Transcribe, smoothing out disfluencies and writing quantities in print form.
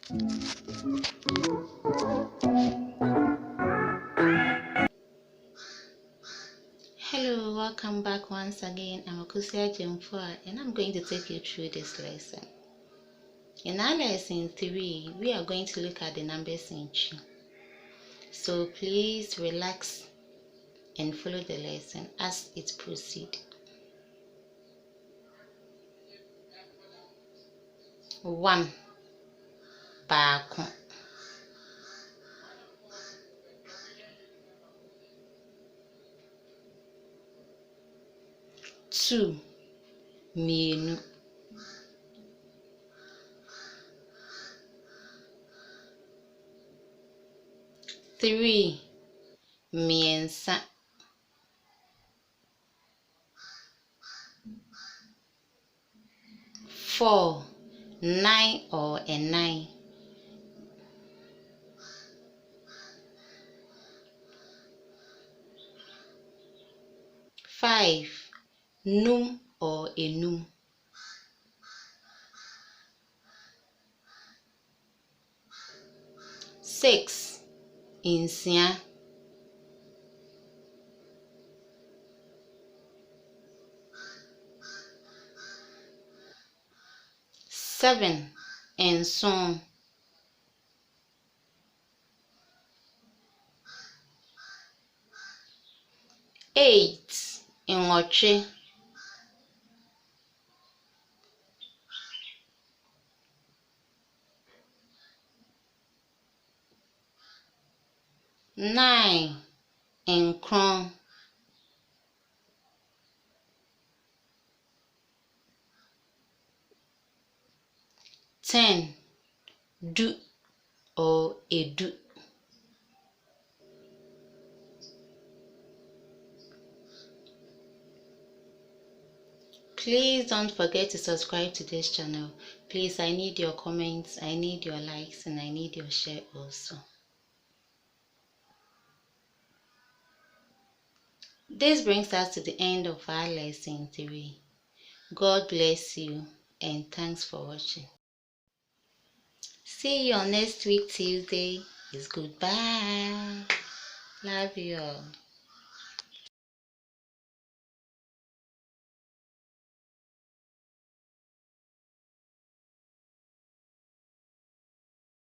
Hello, welcome back once again. I'm Akosuah Gyamfuah, and I'm going to take you through this lesson. In our lesson 3, we are going to look at the numbers in twi. So please relax and follow the lesson as it proceeds. 1 baako. 2 mmienu. 3 mmiɛnsa. 4 nine or ɛnan. 5 num or ɛnum. 6 nsia. 7 Nson. 8 nwɔtwe. 9 nkron. 10 du or edu. Please don't forget to subscribe to this channel. Please, I need your comments, I need your likes, and I need your share also. This brings us to the end of our lesson 3. God bless you and thanks for watching. See you on next week Tuesday. It's goodbye. Love you all.